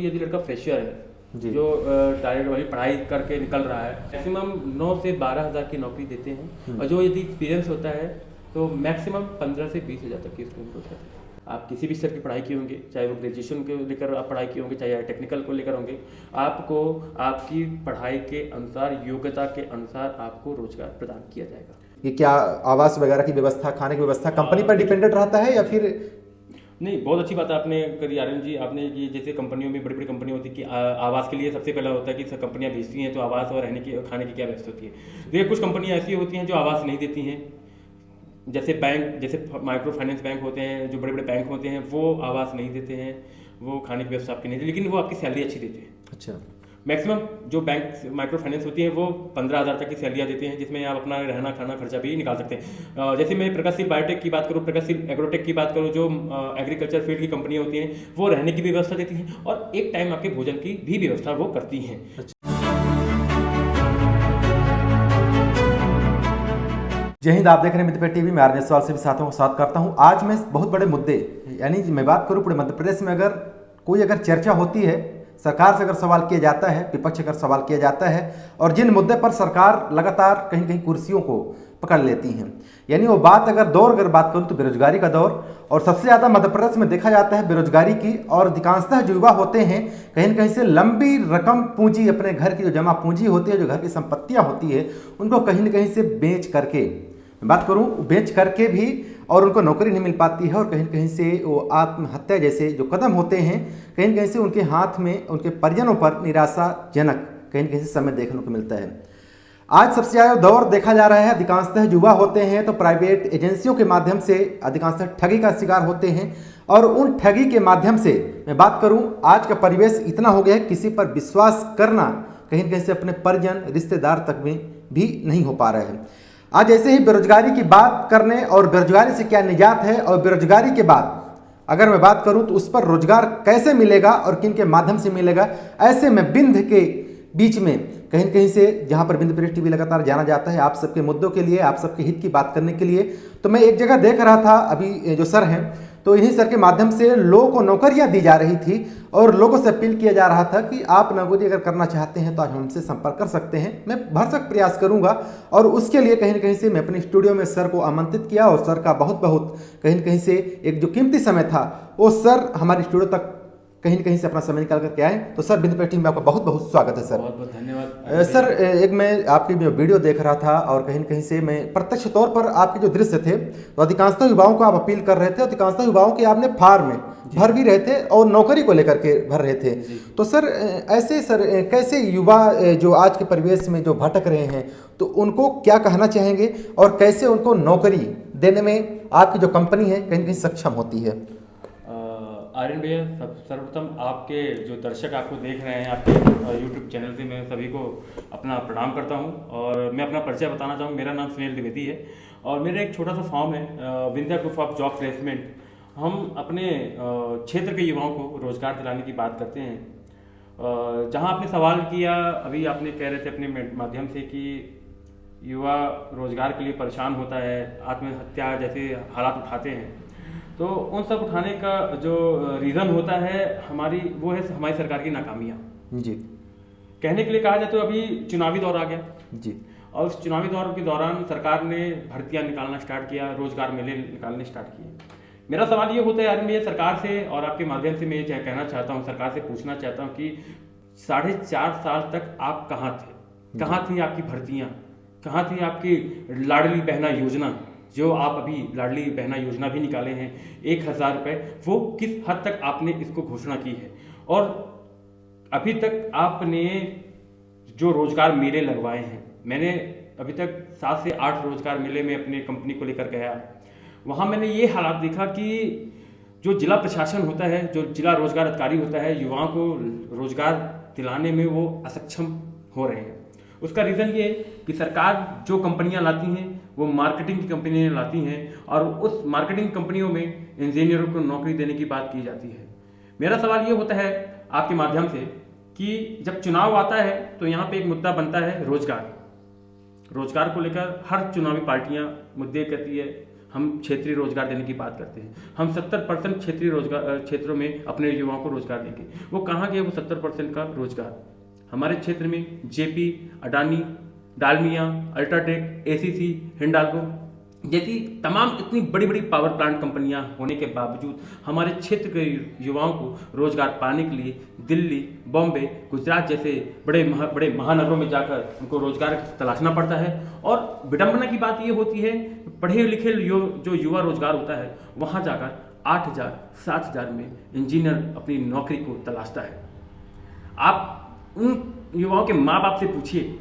यदि लड़का फ्रेशर है जी। जो डायरेक्ट वही पढ़ाई करके निकल रहा है, मैक्सिमम 9 से 12 हज़ार की नौकरी देते हैं। और जो यदि एक्सपीरियंस होता है तो मैक्सिमम 15 से 20 हज़ार तक की उसको इम्प्रूव करते हैं। आप किसी भी स्तर की पढ़ाई किए होंगे, चाहे वो ग्रेजुएशन को लेकर आप पढ़ाई किए होंगे, चाहे टेक्निकल को लेकर होंगे, आपको आपकी पढ़ाई के अनुसार, योग्यता के अनुसार आपको रोजगार प्रदान किया जाएगा। ये क्या आवास वगैरह की व्यवस्था, खाने की व्यवस्था कंपनी पर डिपेंडेंट रहता है या फिर? नहीं, बहुत अच्छी बात आपने करी आर्यन जी। आपने ये जैसे कंपनियों में, बड़ी बड़ी कंपनी होती है कि आवास के लिए सबसे पहला होता है कि कंपनियां भेजती हैं तो आवास और रहने की और खाने की क्या व्यवस्था होती है। देखिए, कुछ कंपनियां ऐसी होती हैं जो आवास नहीं देती हैं। जैसे बैंक, जैसे माइक्रो फाइनेंस बैंक होते हैं, जो बड़े बड़े बैंक होते हैं, वो आवास नहीं देते हैं, वो खाने की व्यवस्था आपकी नहीं देते, लेकिन वो आपकी सैलरी अच्छी देते हैं। अच्छा। मैक्सिमम जो बैंक माइक्रो फाइनेंस होती है वो 15,000 तक की सैलरियाँ देते हैं, जिसमें आप अपना रहना खाना खर्चा भी निकाल सकते हैं। जैसे मैं प्रगतिशील बायोटेक की बात करूँ, प्रगतिशील एग्रोटेक की बात करूँ, जो एग्रीकल्चर फील्ड की कंपनियाँ होती हैं, वो रहने की भी व्यवस्था देती हैं और एक टाइम आपके भोजन की भी व्यवस्था वो करती हैं। जय हिंद। आप देख रहे हैं मित्रपेट टीवी। मैं आर्य सवाल से भी साथियों को साथ करता हूं। आज मैं बहुत बड़े मुद्दे, यानी मैं बात करूं पूरे मध्य प्रदेश में अगर कोई चर्चा होती है, सरकार से अगर सवाल किया जाता है, विपक्ष अगर सवाल किया जाता है, और जिन मुद्दे पर सरकार लगातार कहीं कहीं कुर्सियों को पकड़ लेती हैं, यानी वो बात अगर बात करूं तो बेरोजगारी का दौर। और सबसे ज़्यादा मध्य प्रदेश में देखा जाता है बेरोजगारी की, और अधिकांशतः जो युवा होते हैं कहीं न कहीं से लंबी रकम पूंजी, अपने घर की जो जमा पूंजी होती है, जो घर की संपत्तियां होती है, उनको कहीं न कहीं से बेच करके, बात करूं बेच करके भी, और उनको नौकरी नहीं मिल पाती है, और कहीं न कहीं से वो आत्महत्या जैसे जो कदम होते हैं, कहीं न कहीं से उनके हाथ में, उनके परिजनों पर निराशाजनक कहीं न कहीं से समय देखने को मिलता है। आज सबसे ज़्यादा दौर देखा जा रहा है, अधिकांशतः युवा होते हैं तो प्राइवेट एजेंसियों के माध्यम से अधिकांशतः ठगी का शिकार होते हैं, और उन ठगी के माध्यम से मैं बात करूं, आज का परिवेश इतना हो गया है किसी पर विश्वास करना कहीं न कहीं से अपने परिजन रिश्तेदार तक में भी नहीं हो पा रहा है। आज ऐसे ही बेरोजगारी की बात करने, और बेरोजगारी से क्या निजात है, और बेरोजगारी के बाद अगर मैं बात करूं तो उस पर रोजगार कैसे मिलेगा और किन के माध्यम से मिलेगा, ऐसे में बिंद के बीच में कहीं न कहीं से, जहां पर बिंद प्रेस टीवी लगातार जाना जाता है आप सबके मुद्दों के लिए, आप सबके हित की बात करने के लिए, तो मैं एक जगह देख रहा था अभी जो सर हैं, तो इन्हीं सर के माध्यम से लोगों को नौकरियां दी जा रही थी, और लोगों से अपील किया जा रहा था कि आप नौकरी अगर करना चाहते हैं तो आप हमसे संपर्क कर सकते हैं। मैं भरसक प्रयास करूंगा, और उसके लिए कहीं न कहीं से मैं अपने स्टूडियो में सर को आमंत्रित किया, और सर का बहुत बहुत कहीं न कहीं से एक जो कीमती समय था वो सर हमारे स्टूडियो तक कहीं न कहीं से अपना समय निकाल करके आए। तो सर बिंद प्रेस टीवी में आपका बहुत बहुत स्वागत है सर। बहुत बहुत धन्यवाद सर। एक मैं आपकी वीडियो देख रहा था, और कहीं न कहीं से मैं प्रत्यक्ष तौर पर आपके जो दृश्य थे, तो अधिकांशतः युवाओं को आप अपील कर रहे थे, अधिकांशतः युवाओं के आपने फार्म में भर भी रहे थे और नौकरी को लेकर के भर रहे थे। तो सर ऐसे सर कैसे युवा जो आज के परिवेश में जो भटक रहे हैं, तो उनको क्या कहना चाहेंगे, और कैसे उनको नौकरी देने में आपकी जो कंपनी है कहीं न कहीं सक्षम होती है? आर्यन भैया, सर्वप्रथम आपके जो दर्शक आपको देख रहे हैं आपके यूट्यूब चैनल से, मैं सभी को अपना प्रणाम करता हूं, और मैं अपना परिचय बताना चाहूँ। मेरा नाम सुनील द्विवेदी है, और मेरा एक छोटा सा फॉर्म है Vindhya group of job placement. हम अपने क्षेत्र के युवाओं को रोजगार दिलाने की बात करते हैं। जहां आपने सवाल किया, अभी आपने कह रहे थे अपने माध्यम से कि युवा रोजगार के लिए परेशान होता है, आत्महत्या जैसे हालात उठाते हैं, तो उन सब उठाने का जो रीज़न होता है वो है हमारी सरकार की नाकामियाँ जी। कहने के लिए कहा जाए तो अभी चुनावी दौर आ गया जी, और उस चुनावी दौर के दौरान सरकार ने भर्तियां निकालना स्टार्ट किया, रोजगार मेले निकालने स्टार्ट किए। मेरा सवाल ये होता है यार, मैं सरकार से और आपके माध्यम से मैं ये कहना चाहता हूँ, सरकार से पूछना चाहता हूँ कि 4.5 साल तक आप कहाँ थे? कहाँ थी आपकी भर्तियाँ? कहाँ थी आपकी लाडली बहना योजना, जो आप अभी लाडली बहना योजना भी निकाले हैं 1,000 रुपये, वो किस हद तक आपने इसको घोषणा की है? और अभी तक आपने जो रोजगार मेले लगवाए हैं, मैंने अभी तक 7 से 8 रोजगार मेले में अपने कंपनी को लेकर गया, वहाँ मैंने ये हालात देखा कि जो जिला प्रशासन होता है, जो जिला रोजगार अधिकारी होता है, युवाओं को रोजगार दिलाने में वो असक्षम हो रहे हैं। उसका रीज़न ये कि सरकार जो कंपनियां लाती हैं वो मार्केटिंग की कंपनियां लाती हैं, और उस मार्केटिंग कंपनियों में इंजीनियरों को नौकरी देने की बात की जाती है। मेरा सवाल ये होता है आपके माध्यम से कि जब चुनाव आता है तो यहाँ पे एक मुद्दा बनता है रोजगार को लेकर। हर चुनावी पार्टियां मुद्दे कहती है, हम क्षेत्रीय रोजगार देने की बात करते हैं, हम 70% क्षेत्रीय रोजगार क्षेत्रों में अपने युवाओं को रोजगार देंगे। वो कहाँ गए वो 70% का रोजगार? हमारे क्षेत्र में JP, Adani, Dalmia, UltraTech, ACC, Hindalco जैसी तमाम इतनी बड़ी बड़ी पावर प्लांट कंपनियां होने के बावजूद हमारे क्षेत्र के युवाओं को रोजगार पाने के लिए दिल्ली, बॉम्बे, गुजरात जैसे बड़े महानगरों में जाकर उनको रोजगार तलाशना पड़ता है। और विडंबना की बात ये होती है, पढ़े लिखे जो युवा रोजगार होता है वहाँ जाकर 8,000, 7,000 में इंजीनियर अपनी नौकरी को तलाशता है। आप उन युवाओं के माँ बाप से पूछिए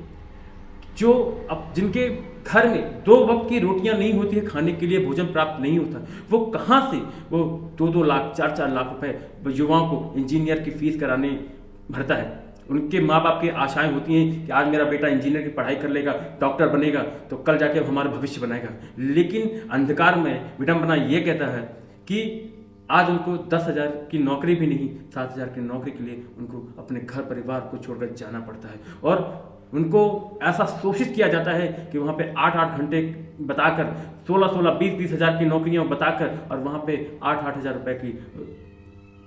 जो अब जिनके घर में 2 वक्त की रोटियां नहीं होती है, खाने के लिए भोजन प्राप्त नहीं होता, वो कहाँ से वो 2-2 लाख 4-4 लाख रुपए युवाओं को इंजीनियर की फीस कराने भरता है। उनके माँ बाप की आशाएं होती हैं कि आज मेरा बेटा इंजीनियर की पढ़ाई कर लेगा, डॉक्टर बनेगा तो कल जाके हमारा भविष्य बनाएगा। लेकिन अंधकार में विडंबना ये कहता है कि आज उनको 10,000 की नौकरी भी नहीं, 7,000 की नौकरी के लिए उनको अपने घर परिवार को छोड़कर जाना पड़ता है। और उनको ऐसा शोषित किया जाता है कि वहाँ पे 8-8 घंटे बताकर 16-16, 20-20 हज़ार की नौकरियाँ बताकर और वहाँ पे 8-8 हज़ार रुपये की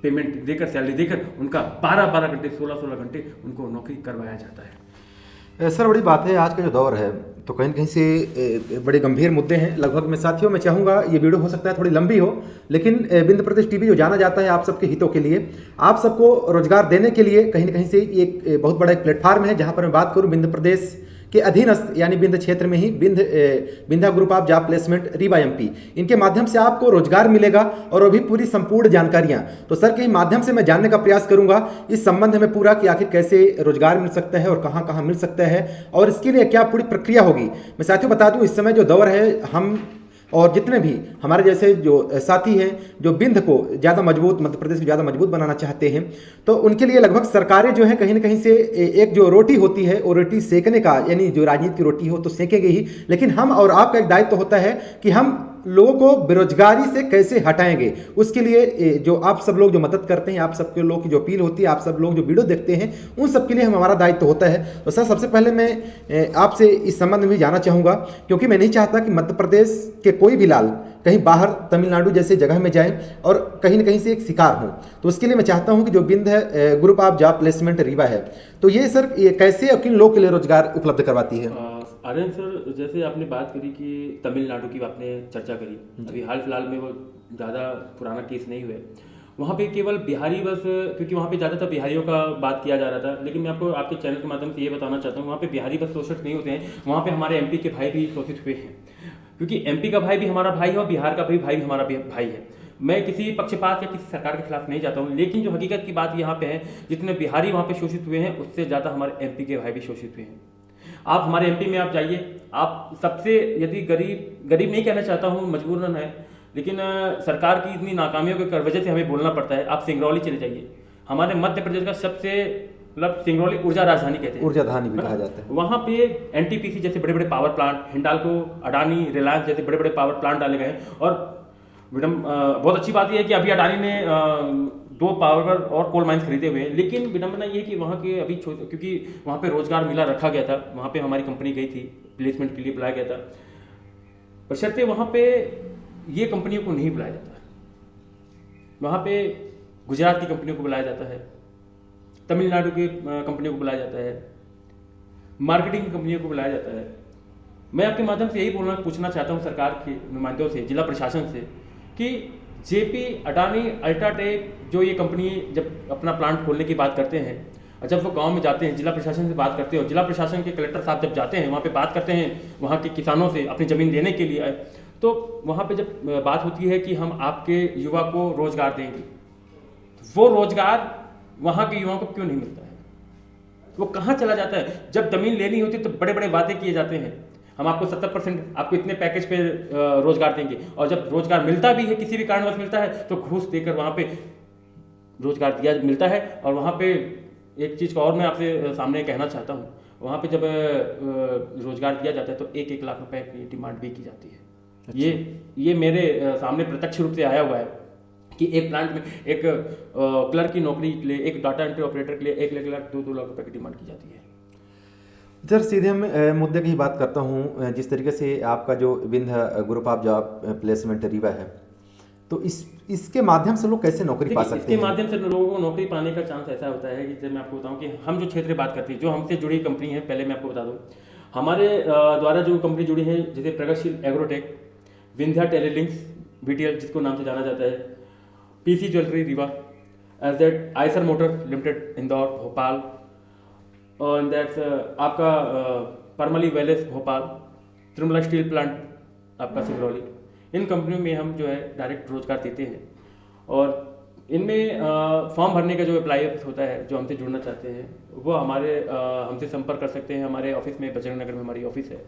पेमेंट देकर, सैलरी देकर उनका 12-12 घंटे, 16-16 घंटे उनको नौकरी करवाया जाता है। सर बड़ी बात है, आज का जो दौर है तो कहीं न कहीं से बड़े गंभीर मुद्दे हैं। लगभग मैं साथियों मैं चाहूँगा ये वीडियो हो सकता है थोड़ी लंबी हो, लेकिन बिंद प्रदेश टीवी जो जाना जाता है आप सबके हितों के लिए, आप सबको रोजगार देने के लिए कहीं न कहीं से एक बहुत बड़ा एक प्लेटफार्म है जहाँ पर मैं बात करूँ बिंद प्रदेश के अधीनस्थ यानी बिंद क्षेत्र में ही Vindhya group of job placement Rewa MP, इनके माध्यम से आपको रोजगार मिलेगा और वो भी पूरी संपूर्ण जानकारियां तो सर के माध्यम से मैं जानने का प्रयास करूंगा इस संबंध में पूरा कि आखिर कैसे रोजगार मिल सकता है और कहां कहां मिल सकता है और इसके लिए क्या पूरी प्रक्रिया होगी। मैं साथियों बता दूं इस समय जो दौर है, हम और जितने भी हमारे जैसे जो साथी हैं जो बिंद को ज़्यादा मजबूत, मध्य प्रदेश को ज़्यादा मजबूत बनाना चाहते हैं, तो उनके लिए लगभग सरकारें जो हैं कहीं ना कहीं से एक जो रोटी होती है वो रोटी सेकने का, यानी जो राजनीति की रोटी हो तो सेकेंगे ही, लेकिन हम और आपका एक दायित्व होता है कि हम लोगों को बेरोजगारी से कैसे हटाएंगे। उसके लिए जो आप सब लोग जो मदद करते हैं, आप सबके लोग की जो अपील होती है, आप सब लोग जो वीडियो देखते हैं, उन सब के लिए हमारा दायित्व होता है। तो सर सबसे पहले मैं आपसे इस संबंध में भी जानना चाहूँगा, क्योंकि मैं नहीं चाहता कि मध्य प्रदेश के कोई भी लाल कहीं बाहर तमिलनाडु जैसे जगह में जाए और कहीं ना कहीं से एक शिकार हो, तो उसके लिए मैं चाहता हूँ कि जो बिंद है group of job placement Rewa है, तो ये सर ये कैसे और किन लोग के लिए रोजगार उपलब्ध करवाती है। आर्यन सर, जैसे आपने बात करी कि तमिलनाडु की आपने चर्चा करी, अभी हाल फिलहाल में वो ज़्यादा पुराना केस नहीं हुए, वहाँ पे केवल बिहारी बस, क्योंकि वहाँ पे ज़्यादातर बिहारियों का बात किया जा रहा था, लेकिन मैं आपको आपके चैनल के माध्यम से ये बताना चाहता हूँ वहाँ पे बिहारी बस शोषित नहीं होते हैं, वहाँ पे हमारे एमपी के भाई भी शोषित हुए हैं, क्योंकि एमपी का भाई भी हमारा भाई है और बिहार का भी भाई भी हमारा भाई है। मैं किसी पक्षपात या किसी सरकार के खिलाफ नहीं जाता हूँ, लेकिन जो हकीकत की बात यहाँ पे है, जितने बिहारी वहाँ पे शोषित हुए हैं उससे ज़्यादा हमारे एमपी के भाई भी शोषित हुए हैं। आप हमारे एमपी में आप जाइए, आप सबसे यदि गरीब नहीं कहना चाहता हूँ, मजबूरन है, लेकिन सरकार की इतनी नाकामियों की वजह से हमें बोलना पड़ता है। आप सिंगरौली चले जाइए, हमारे मध्य प्रदेश का सबसे मतलब सिंगरौली ऊर्जा राजधानी कहते हैं, ऊर्जा धानी भी कहा जाता है। वहाँ पे एनटीपीसी जैसे बड़े बड़े पावर प्लांट, हिंडाल्को, अडानी, रिलायंस जैसे बड़े बड़े पावर प्लांट डाले गए हैं। और बहुत अच्छी बात यह है कि अभी अडानी ने 2 पावर और कोल माइंस खरीदे हुए हैं, लेकिन विडंबना ये है कि वहाँ के अभी क्योंकि वहाँ पे रोजगार मिला रखा गया था, वहाँ पे हमारी कंपनी गई थी, प्लेसमेंट के लिए बुलाया गया था, बशर्ते वहाँ पे ये कंपनियों को नहीं बुलाया जाता, वहाँ पे गुजरात की कंपनियों को बुलाया जाता है, तमिलनाडु की कंपनियों को बुलाया जाता है, मार्केटिंग कंपनियों को बुलाया जाता है। मैं आपके माध्यम से यही पूछना चाहता हूँ सरकार के नुमाइंदों से, जिला प्रशासन से, कि जेपी, अडानी, अल्ट्राटेक जो ये कंपनी जब अपना प्लांट खोलने की बात करते हैं और जब वो गांव में जाते हैं, जिला प्रशासन से बात करते हैं और जिला प्रशासन के कलेक्टर साहब जब जाते हैं वहाँ पे बात करते हैं वहाँ के किसानों से अपनी ज़मीन देने के लिए आए, तो वहाँ पे जब बात होती है कि हम आपके युवा को रोजगार देंगे, वो रोजगार वहाँ के युवाओं को क्यों नहीं मिलता है, वो कहाँ चला जाता है। जब जमीन लेनी होती है तो बड़े बड़े वादे किए जाते हैं, हम आपको 70% आपको इतने पैकेज पे रोजगार देंगे, और जब रोजगार मिलता भी है, किसी भी कारणवश मिलता है, तो घूस देकर वहाँ पे रोजगार दिया मिलता है। और वहाँ पे एक चीज़ का और मैं आपसे सामने कहना चाहता हूँ, वहाँ पे जब रोजगार दिया जाता है तो 1-1 लाख रुपए की डिमांड भी की जाती है। अच्छा। ये मेरे सामने प्रत्यक्ष रूप से आया हुआ है कि एक प्लांट में एक क्लर्क की नौकरी के लिए, एक डाटा एंट्री ऑपरेटर के लिए 1 लाख 2 लाख रुपए की डिमांड की जाती है। सर सीधे हम मुद्दे की ही बात करता हूँ। जिस तरीके से आपका जो Vindhya group of job placement Rewa है, तो इसके माध्यम से लोग कैसे नौकरी पा देखिए, सकते इसके हैं? माध्यम से लोगों को नौकरी पाने का चांस ऐसा होता है कि जब मैं आपको बताऊं कि हम जो क्षेत्र की बात करते हैं, जो हमसे जुड़ी कंपनी है, पहले मैं आपको बता दूं, हमारे द्वारा जो कंपनी जुड़ी है, जैसे प्रगतिशील एग्रोटेक, विंध्या टेलीलिंक्स VTL जिसको नाम से जाना जाता है, PC jewellery Rewa, as Eicher motor limited Indore Bhopal, और दैट्स आपका परमली वेलेस भोपाल, त्रिमला स्टील प्लांट आपका सिंगरौली, इन कंपनियों में हम जो है डायरेक्ट रोजगार देते हैं। और इनमें फॉर्म भरने का जो अप्लाई होता है, जो हमसे जुड़ना चाहते हैं वो हमारे हमसे संपर्क कर सकते हैं। हमारे ऑफिस में बजरंग नगर में हमारी ऑफिस है,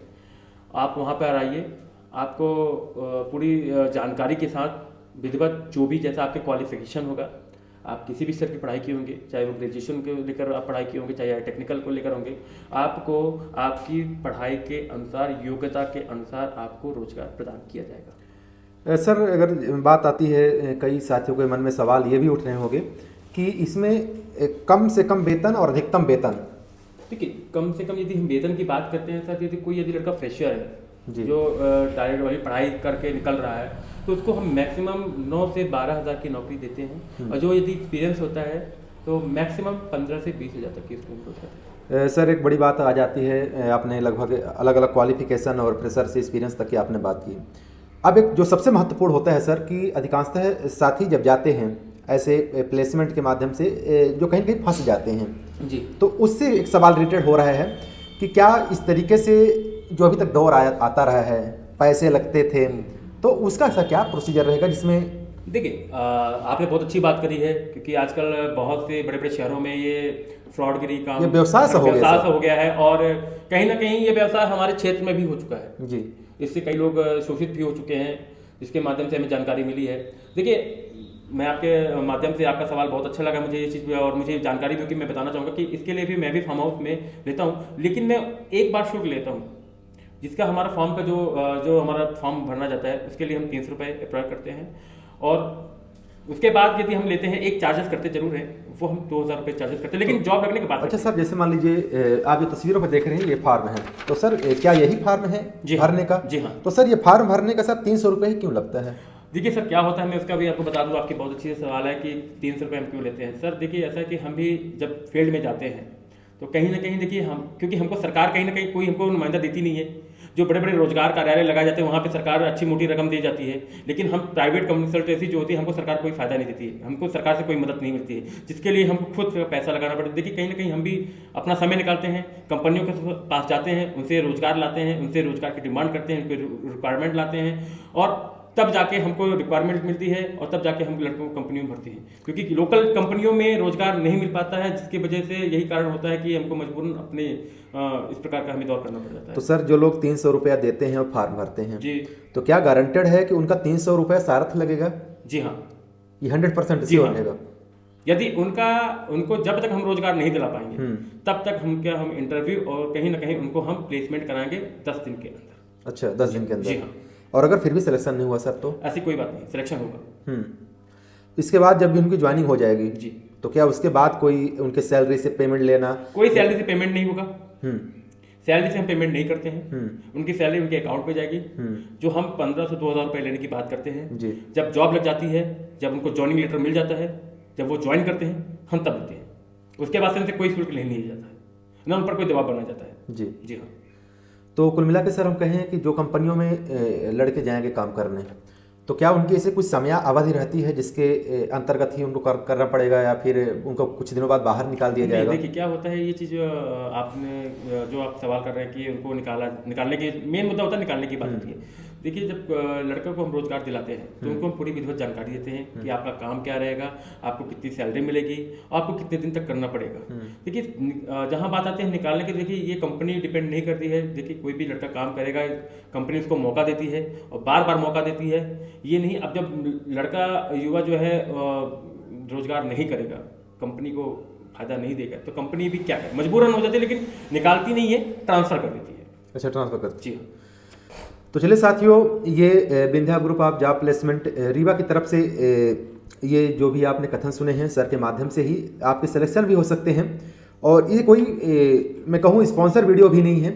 आप वहाँ पर आइए, आपको पूरी जानकारी के साथ विधिवत जो भी जैसा आपके क्वालिफिकेशन होगा, आप किसी भी स्तर की पढ़ाई किए होंगे, चाहे वो ग्रेजुएशन को लेकर आप पढ़ाई किए होंगे, चाहे टेक्निकल को लेकर होंगे, आपको आपकी पढ़ाई के अनुसार, योग्यता के अनुसार आपको रोजगार प्रदान किया जाएगा। सर अगर बात आती है, कई साथियों के मन में सवाल ये भी उठ रहे होंगे कि इसमें कम से कम वेतन और अधिकतम वेतन। देखिए, कम से कम यदि हम वेतन की बात करते हैं सर, यदि लड़का फ्रेशर है जी। जो डायरेक्ट वही पढ़ाई करके निकल रहा है, तो उसको हम मैक्सिमम 9 से 12 हज़ार की नौकरी देते हैं, और जो यदि एक्सपीरियंस होता है तो मैक्सिमम 15 से 20 हज़ार तक की उसको इम्प्रूव करते हैं। सर एक बड़ी बात आ जाती है, आपने लगभग अलग अलग क्वालिफिकेशन और फ्रेशर से एक्सपीरियंस तक की आपने बात की। अब एक जो सबसे महत्वपूर्ण होता है सर कि अधिकांशतः साथी जब जाते हैं ऐसे प्लेसमेंट के माध्यम से, जो कहीं कहीं फंस जाते हैं जी, तो उससे एक सवाल रिलेटेड हो रहा है कि क्या इस तरीके से जो अभी तक दौर आता रहा है, पैसे लगते थे, तो उसका ऐसा क्या प्रोसीजर रहेगा जिसमें? देखिए, आपने बहुत अच्छी बात करी है, क्योंकि आजकल बहुत से बड़े बड़े शहरों में ये फ्रॉडगिरी का ये व्यवसाय सा हो गया है, और कहीं ना कहीं ये व्यवसाय हमारे क्षेत्र में भी हो चुका है जी। इससे कई लोग शोषित भी हो चुके हैं, जिसके माध्यम से हमें जानकारी मिली है। देखिए, मैं आपके माध्यम से, आपका सवाल बहुत अच्छा लगा मुझे ये चीज़, और मुझे जानकारी भी कि मैं बताना चाहूँगा कि इसके लिए भी मैं भी फार्म हाउस में लेता हूँ, लेकिन मैं एक बार शुल्क लेता हूँ, जिसका हमारा फॉर्म का जो हमारा फॉर्म भरना जाता है उसके लिए हम 300 रुपये अप्लाई करते हैं, और उसके बाद यदि हम लेते हैं, एक चार्जेस करते जरूर है, वो हम 2000 रुपये चार्जेस करते हैं, लेकिन जॉब लगने के बाद। अच्छा सर, जैसे मान लीजिए आप जो तस्वीरों पर देख रहे हैं ये फार्म है, तो सर क्या यही फार्म है भरने का? जी हाँ। तो सर ये फार्म भरने का सर 300 रुपये ही क्यों लगता है? देखिए सर, क्या होता है, मैं उसका भी आपको बता दूं, आपकी बहुत अच्छी सवाल है कि 300 रुपये हम क्यों लेते हैं। सर देखिए, ऐसा है कि हम भी जब फील्ड में जाते हैं तो कहीं ना कहीं देखिए क्योंकि हमको सरकार कहीं ना कहीं कोई हमको नुमाइंदा देती नहीं है। जो बड़े बड़े रोजगार कार्यालय लगाए जाते हैं वहाँ पे सरकार अच्छी मोटी रकम दी जाती है, लेकिन हम प्राइवेट कंसल्टेंसी जो होती है हमको सरकार कोई फायदा नहीं देती है, हमको सरकार से कोई मदद नहीं मिलती है, जिसके लिए हमको खुद पैसा लगाना पड़ता है। देखिए, कहीं ना कहीं हम भी अपना समय निकालते हैं, कंपनियों के पास जाते हैं, उनसे रोजगार लाते हैं, उनसे रोजगार की डिमांड करते हैं, उनके रिक्वायरमेंट लाते हैं, और तब जाके हमको रिक्वायरमेंट मिलती है, और तब जाके हम लड़कों को कंपनियों में भरते हैं, क्योंकि लोकल कंपनियों में रोजगार नहीं मिल पाता है, जिसकी वजह से यही कारण होता है कि हमको मजबूरन अपने इस प्रकार का हमें दौर करना पड़ जाता है। तो सर जो लोग 300 रुपया देते हैं और फार्म भरते हैं जी, तो क्या गारंटेड है कि उनका 300 रुपया सार्थ लगेगा? जी हाँ, ये 100% जी हाँ। रहेगा? यदि उनको जब तक हम रोजगार नहीं दिला पाएंगे तब तक हम इंटरव्यू और कहीं ना कहीं उनको हम प्लेसमेंट कराएंगे 10 दिन के अंदर। अच्छा, 10 दिन के अंदर? जी हाँ। और अगर फिर भी सिलेक्शन नहीं हुआ सर तो? ऐसी कोई बात नहीं, सिलेक्शन होगा। इसके बाद जब भी उनकी ज्वाइनिंग हो जाएगी जी, तो क्या उसके बाद कोई उनके सैलरी से पेमेंट लेना? कोई सैलरी से पेमेंट नहीं होगा, सैलरी से हम पेमेंट नहीं करते हैं, उनकी सैलरी उनके अकाउंट में जाएगी। जो हम 1500 से 2000 रुपये लेने की बात करते हैं, जी। जब जॉब लग जाती है, जब उनको ज्वाइनिंग लेटर मिल जाता है, जब वो ज्वाइन करते हैं, हम तब लेते हैं। उसके बाद से उनसे कोई शुल्क नहीं लिया जाता है, ना उन पर कोई दबाव बनाया जाता है। जी जी हाँ। तो कुल मिला के सर हम कहें कि जो कंपनियों में लड़के जाएंगे काम करने, तो क्या उनकी ऐसे कुछ समय अवधि रहती है जिसके अंतर्गत ही उनको करना पड़ेगा, या फिर उनको कुछ दिनों बाद बाहर निकाल दिया जाएगा? देखिए, क्या होता है, ये चीज़ आपने जो आप सवाल कर रहे हैं कि उनको निकालने की मेन मुद्दा होता है, निकालने की बात होती है। देखिए, जब लड़कों को हम रोजगार दिलाते हैं तो उनको हम पूरी विधिवत जानकारी देते हैं कि आपका काम क्या रहेगा, आपको कितनी सैलरी मिलेगी, आपको कितने दिन तक करना पड़ेगा। देखिए, जहाँ बात आती है निकालने की, देखिए ये कंपनी डिपेंड नहीं करती है। देखिए, कोई भी लड़का काम करेगा, कंपनी उसको मौका देती है और बार बार मौका देती है। ये नहीं, अब जब लड़का युवा जो है रोजगार नहीं करेगा, कंपनी को फायदा नहीं देगा, तो कंपनी भी क्या करे, मजबूरन हो जाती है, लेकिन निकालती नहीं है, ट्रांसफर कर देती है। अच्छा, ट्रांसफर करती है। जी हाँ। तो चलिए साथियों, ये Vindhya group of job placement Rewa की तरफ से ये जो भी आपने कथन सुने हैं सर के माध्यम से ही आपके सिलेक्शन भी हो सकते हैं। और ये कोई मैं कहूँ स्पॉन्सर वीडियो भी नहीं है।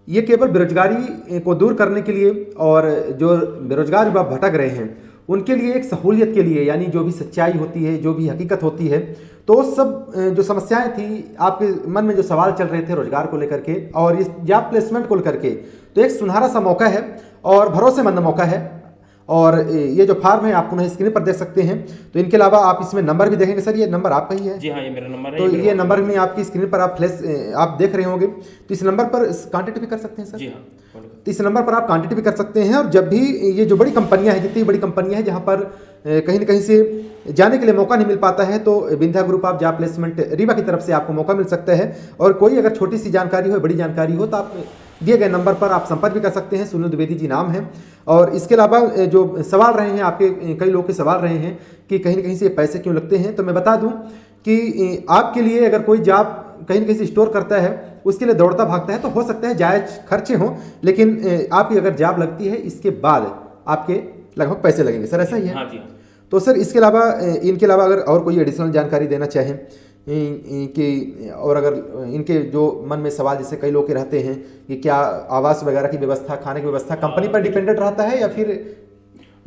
ये केवल बेरोजगारी को दूर करने के लिए और जो बेरोजगार युवा भटक रहे हैं उनके लिए एक सहूलियत के लिए, यानी जो भी सच्चाई होती है, जो भी हकीकत होती है, तो सब जो समस्याएं थी, आपके मन में जो सवाल चल रहे थे रोजगार को लेकर के और इस जॉब प्लेसमेंट को लेकर के, तो एक सुनहरा सा मौका है और भरोसेमंद मौका है। और ये जो फार्म है आप पुनः स्क्रीन पर देख सकते हैं। तो इनके अलावा आप इसमें नंबर भी देखेंगे। सर ये नंबर आपका ही है? जी हाँ, ये मेरा नंबर है। तो ये नंबर में आपकी स्क्रीन पर आप फ्लैश आप देख रहे होंगे, तो इस नंबर पर कांटेक्ट भी कर सकते हैं सर। जी हाँ, तो इस नंबर पर आप कांटेक्ट भी कर सकते हैं। और जब भी ये जो बड़ी कंपनियां हैं, जितनी बड़ी कंपनियां हैं जहां पर कहीं न कहीं से जाने के लिए मौका नहीं मिल पाता है, तो Vindhya group of job placement Rewa की तरफ से आपको मौका मिल सकता है। और कोई अगर छोटी सी जानकारी हो, बड़ी जानकारी हो, तो आप दिए गए नंबर पर आप संपर्क भी कर सकते हैं। सुनील द्विवेदी जी नाम है। और इसके अलावा जो सवाल रहे हैं आपके, कई लोगों के सवाल रहे हैं कि कहीं न कहीं से पैसे क्यों लगते हैं, तो मैं बता दूं कि आपके लिए अगर कोई जॉब कहीं न कहीं से स्टोर करता है, उसके लिए दौड़ता भागता है, तो हो सकता है जायज़ खर्चे हों, लेकिन आपकी अगर जॉब लगती है इसके बाद आपके लगभग पैसे लगेंगे। सर ऐसा ही है? हाँ जी। तो सर इसके अलावा इनके अलावा अगर और कोई एडिशनल जानकारी देना चाहें कि, और अगर इनके जो मन में सवाल जैसे कई लोग के रहते हैं कि क्या आवास वगैरह की व्यवस्था, खाने की व्यवस्था कंपनी पर डिपेंडेंट रहता है या फिर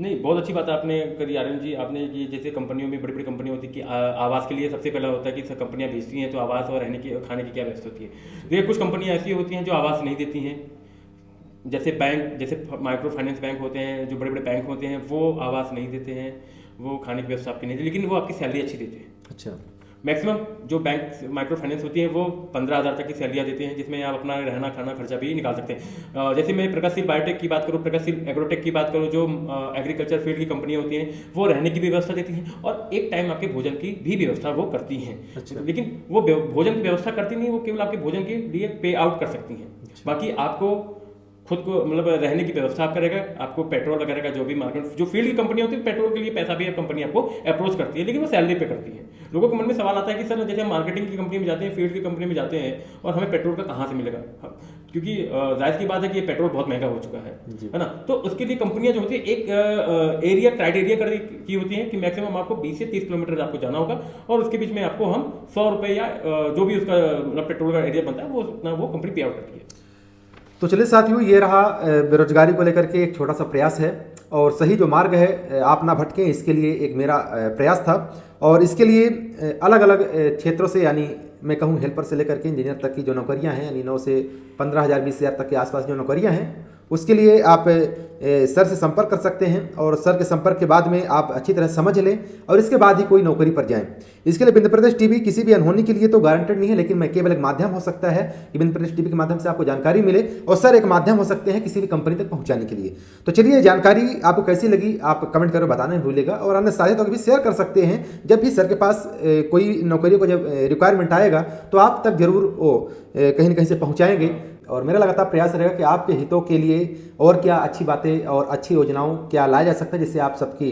नहीं, बहुत अच्छी बात आपने करी आर्यन जी। आपने कि जैसे कंपनियों में बड़ी बड़ी कंपनी होती है कि आवास के लिए सबसे पहला होता है कि कंपनियां भेजती हैं, तो आवास और रहने की खाने की क्या व्यवस्था होती है। देखिए कुछ कंपनियां ऐसी होती हैं जो आवास नहीं देती हैं, जैसे बैंक, जैसे माइक्रो फाइनेंस बैंक होते हैं, जो बड़े बड़े बैंक होते हैं, वो आवास नहीं देते हैं, वो खाने की व्यवस्था आपकी नहीं देते, लेकिन वो आपकी सैलरी अच्छी देते हैं। अच्छा, मैक्सिमम जो बैंक माइक्रो फाइनेंस होती है वो 15,000 तक की सैलरियाँ देते हैं, जिसमें आप अपना रहना खाना खर्चा भी निकाल सकते हैं। जैसे मैं प्रगतिशील बायोटेक की बात करूँ, प्रगतिशील एग्रोटेक की बात करूँ, जो एग्रीकल्चर फील्ड की कंपनियाँ होती हैं, वो रहने की भी व्यवस्था देती हैं और एक टाइम आपके भोजन की भी व्यवस्था वो करती हैं। अच्छा। लेकिन वो भोजन की व्यवस्था करती नहीं, वो केवल आपके भोजन के लिए पे आउट कर सकती हैं। अच्छा। बाकी आपको खुद को मतलब रहने की व्यवस्था आप करेगा, आपको पेट्रोल वगैरह का जो भी मार्केट, जो फील्ड की कंपनी होती है, पेट्रोल के लिए पैसा भी कंपनी आपको अप्रोच करती है, लेकिन वो सैलरी पे करती है। लोगों के मन में सवाल आता है कि सर जैसे हम मार्केटिंग की कंपनी में जाते हैं, फील्ड की कंपनी में जाते हैं और हमें पेट्रोल का कहाँ से मिलेगा, क्योंकि जाहिर सी बात है कि ये पेट्रोल बहुत महंगा हो चुका है ना। तो उसके लिए कंपनियां जो होती है एक एरिया क्राइटेरिया की होती है कि मैक्सिमम आपको 20 से 30 किलोमीटर आपको जाना होगा और उसके बीच में आपको हम 100 रुपये या जो भी उसका मतलब पेट्रोल का एरिया बनता है वो उतना वो कंपनी पे आउट करती है। तो चलिए साथियों, ये रहा बेरोजगारी को लेकर के एक छोटा सा प्रयास है और सही जो मार्ग है आप ना भटकें, इसके लिए एक मेरा प्रयास था। और इसके लिए अलग अलग क्षेत्रों से, यानी मैं कहूँ हेल्पर से लेकर के इंजीनियर तक की जो नौकरियां हैं, यानी 9 से 15,000 20,000 तक के आसपास जो नौकरियां हैं, उसके लिए आप सर से संपर्क कर सकते हैं और सर के संपर्क के बाद में आप अच्छी तरह समझ लें और इसके बाद ही कोई नौकरी पर जाएं। इसके लिए बिंद प्रदेश टीवी किसी भी अनहोनी के लिए तो गारंटेड नहीं है, लेकिन मैं केवल एक माध्यम हो सकता है कि बिंद प्रदेश टीवी के माध्यम से आपको जानकारी मिले और सर एक माध्यम हो सकते हैं किसी भी कंपनी तक पहुंचाने के लिए। तो चलिए, जानकारी आपको कैसी लगी आप कमेंट करो, बताना नहीं भूलिएगा और अन्य साथी तक भी शेयर कर सकते हैं। जब भी सर के पास कोई नौकरियों को जब रिक्वायरमेंट आएगा तो आप तक जरूर वो कहीं न कहीं से पहुँचाएंगे। और मेरा लगातार प्रयास रहेगा कि आपके हितों के लिए और क्या अच्छी बातें और अच्छी योजनाओं क्या लाया जा सकता है, जिससे आप सबकी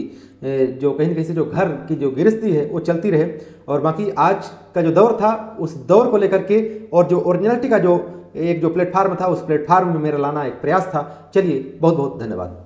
जो कहीं न कहीं से जो घर की जो गृहस्थी है वो चलती रहे। और बाकी आज का जो दौर था उस दौर को लेकर के और जो ओरिजिनलिटी का जो एक जो प्लेटफार्म था, उस प्लेटफार्म में मेरा लाना एक प्रयास था। चलिए, बहुत बहुत धन्यवाद।